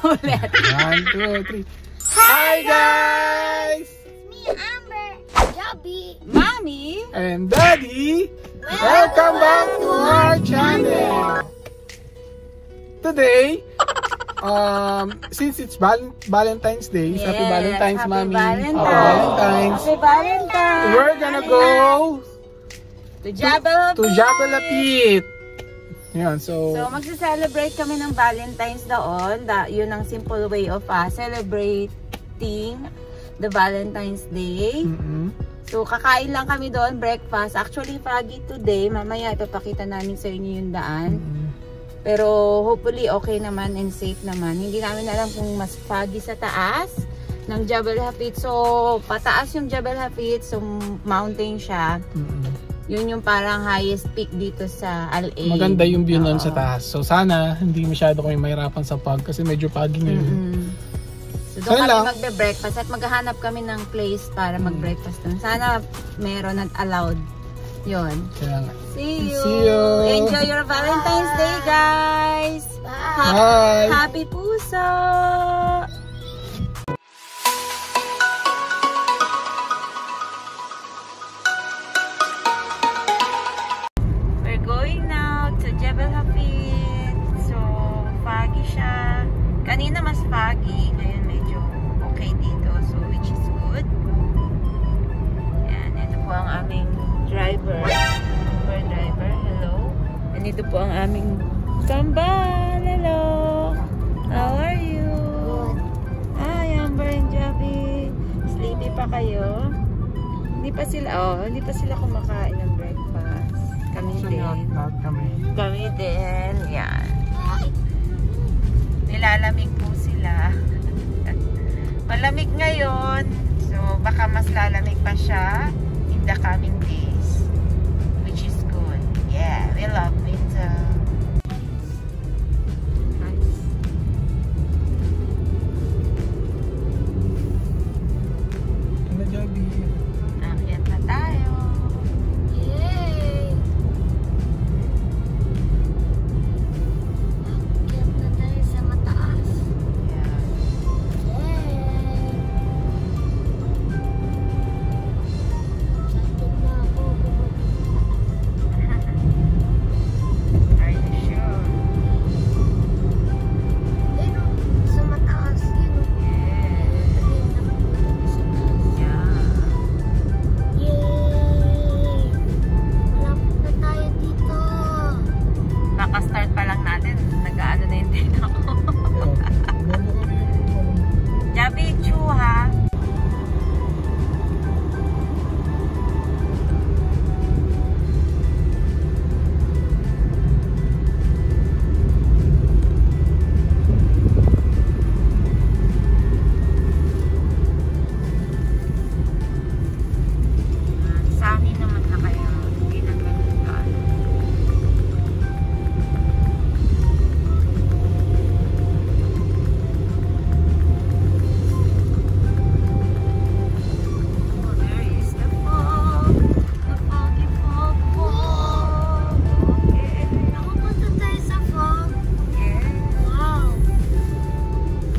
ulit. 1, 2, 3. Hi guys! Me, Amber, Jobby, Mommy! And Daddy! Welcome back to our channel! Today, since it's Valentine's Day, Yes, Happy Valentine's, Happy Mommy. Valentine's. Valentine's. Happy Valentine's! We're gonna go To Jabal to Jabal Lapid. Yan, so magse-celebrate kami ng Valentine's doon. Yun ang simple way of celebrating the Valentine's Day. So kakain lang kami doon, breakfast. Actually foggy today. Mamaya ipapakita namin sa inyo yung daan. Pero hopefully okay naman and safe naman. Hindi namin alam kung mas foggy sa taas ng Jabal Hafid. So pataas yung Jabal Hafid, so mountain siya. Yun yung parang highest peak dito sa Al-Ain. maganda yung view nun sa taas. So sana hindi masyado kami mahirapan sa fog kasi medyo foggy ngayon. So doon kami magbe-breakfast at maghahanap kami ng place para mag-breakfast doon. Sana meron at allowed. Yun. See you! See you! Enjoy your Valentine's Day, guys! Bye! Happy Puso! We're going now to Jabal Hafid. So, foggy siya. Kanina mas foggy. Ngayon medyo okay dito. So, which is good. Yan. Ito po ang aming driver. Uber driver. Hello. And ito po ang aming kambal. Hello. How are you? Hi, Amber and Jobby. Sleepy pa kayo? Hindi pa sila kumakain ng breakfast. Kami din. Kami din. Yan. Nilalamig po sila. Malamig ngayon. So, baka mas lalamig pa siya in the coming days. Which is good. Yeah, we love winter. Nice. Ano, Jobby? Akyat na tayo. yay! Akyat na tayo sa mataas. Yeah. Yay! Excited na ako. Are you sure? Pero sa mataas yun. Yeah. Yay! Malapit na tayo dito. Kaka-start pa lang natin. Nag-ano na yung date ako. Jobby, chew ha. Sa amin naman na kayo. Hindi na ganun ka. Oh, there is the fog. The foggy fog. Okay. Nakapunta tayo sa fog. Yeah. Wow!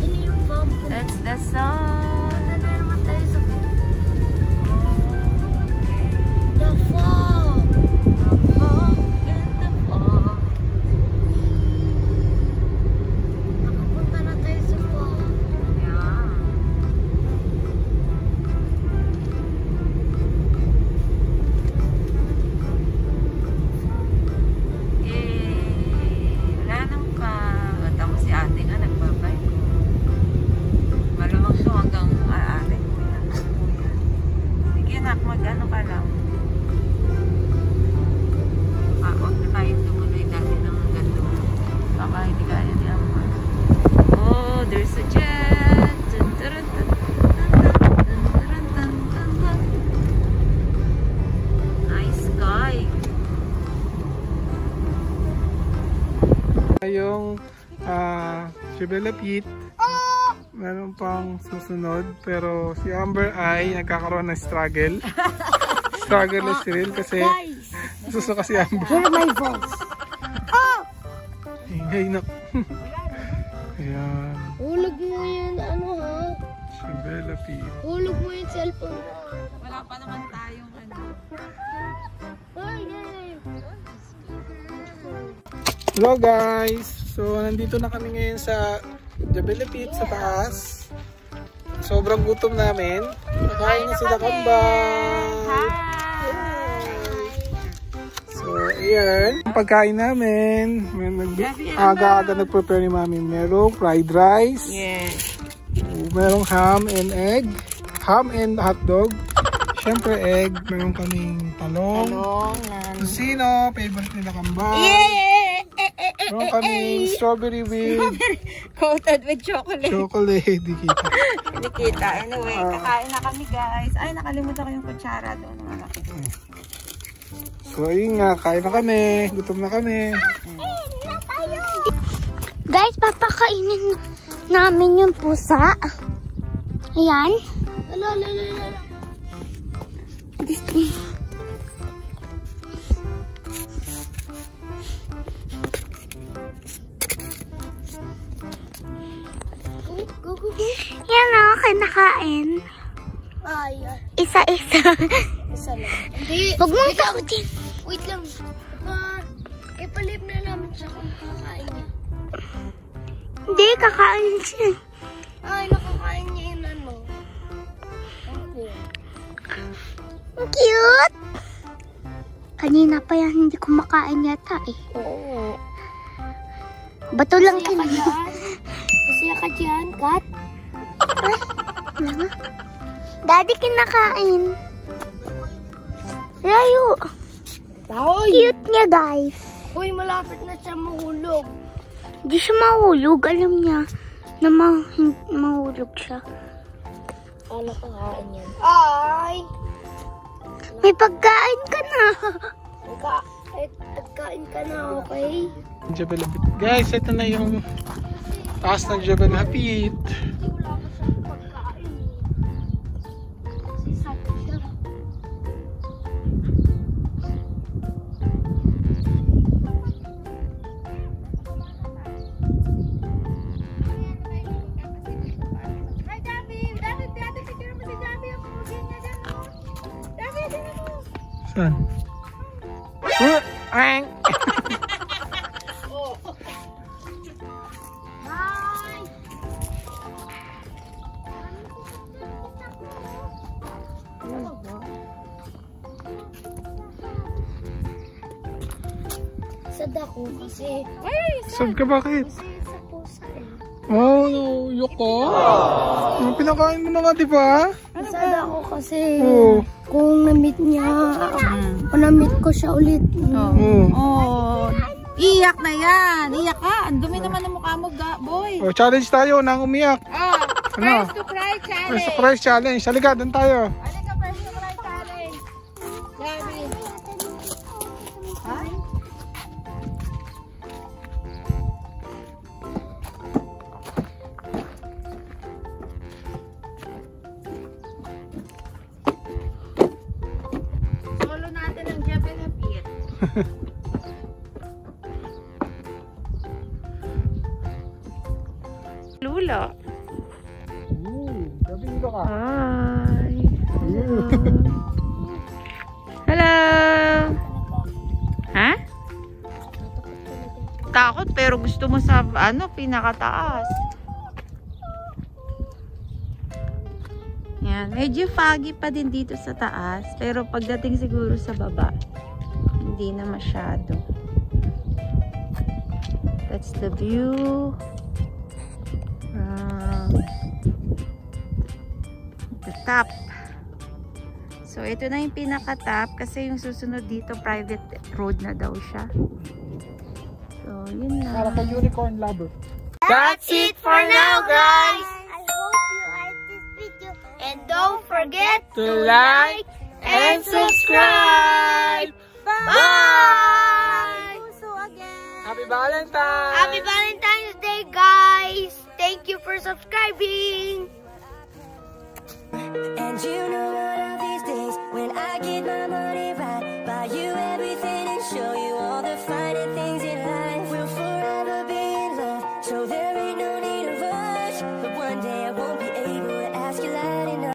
Ini yung fog. That's the sun. Punta na naman tayo sa fog. Okay. The fog! The fog and the fog. Nakapunta na tayo sa fog. Yeah. Wala nang ka. Tama si ate nga nagbabay. Malamang to hanggang aari. Sige nak, mag-ano ka lang. Huwag na tayo tumuloy dati ng ganito. Baka hindi kaya ni Amma. Oh, there's a jet. Dun, dun, dun, dun, dun, dun, dun, dun, dun. Nice sky. Yung Jabal Lapid. Meron pang susunod pero si Amber ay nagkakaroon ng struggle. Struggle na si Ril kasi susuka si Amber. Hear my voice. Hey, no. Ayan. Hulog mo yun, ano ha? Si Bella Pete. Hulog mo yung cellphone. Wala pa naman tayong ano. Ay, ay. Hello guys! So, nandito na kami ngayon sa Bella Pete sa taas. Sobrang gutom namin. Nakain na sila kambal. So, ayan. Ang pagkain namin. Aga-aga nag-prepare ni mami. Merong fried rice. Yes. Merong ham and egg. Ham and hotdog. Siyempre egg. Meron kaming talong. Tusino. Favorite nila kambal. Meron kaming strawberry with Coated with chocolate. chocolate. Di kita. Hindi kita. Anyway, kakain na kami guys. Ay, nakalimutan ko yung kutsara doon. So, ayun nga. Kain na kami. Gutom na kami. Guys, papakainin namin yung pusa. Ayan. Yan o, kinakain. Isa-isa. Isa lang. Hindi. Huwag mong sautin. Wait lang. Ipalip na namin siya kung kakain niya. Hindi, kakain siya. Ay, nakakain niya yun ano. Ang cute! Kanina pa yan, hindi kumakain yata eh. Oo. Bato lang kinain. Masaya ka dyan, Kat? Daddy, kinakain. Layo. Cute niya, guys. Uy, malapit na siya mahulog. Hindi siya mahulog. Alam niya na mahulog siya. Ano kakain yan? Ay! May pagkain ka na. Pagkain ka na, okay? Bella Pete. Guys, ito na yung taas ng Bella Pete. Saan? Ang! Sad ako kasi... Sad ka bakit? Kasi sa pusa eh. Oh, yuko. Pinakain mo na nga, diba? Sad ako kasi kung na-meet niya, kung na-meet ko siya ulit. Oh. Iyak na yan. Iyak ka. Ang dumi naman ng mukha mo, boy. Oh, challenge tayo nang umiyak. Ano? First to cry challenge. First to cry challenge. Halika, doon tayo. Halika, first to cry challenge. Gabi. Ha? Solo natin ang Bella Pete. Lula. Gabi dito ka. Hi. Hello. Ha? Takot pero gusto mo sa pinakataas. Yan, medyo foggy pa din dito sa taas, pero pagdating siguro sa baba, hindi na masyado. That's the view. The top. So, ito na yung pinaka-top kasi yung susunod dito, private road na daw siya. So, yun na. Para kay unicorn lover. That's it for now, guys! I hope you like this video and don't forget To like and subscribe! Bye! So again. Happy Valentine's! Happy Valentine's Day, guys! Thank you for subscribing! And you know one of these days when I get my money right, buy you everything and show you all the finer things in life. We'll forever be in love, so there is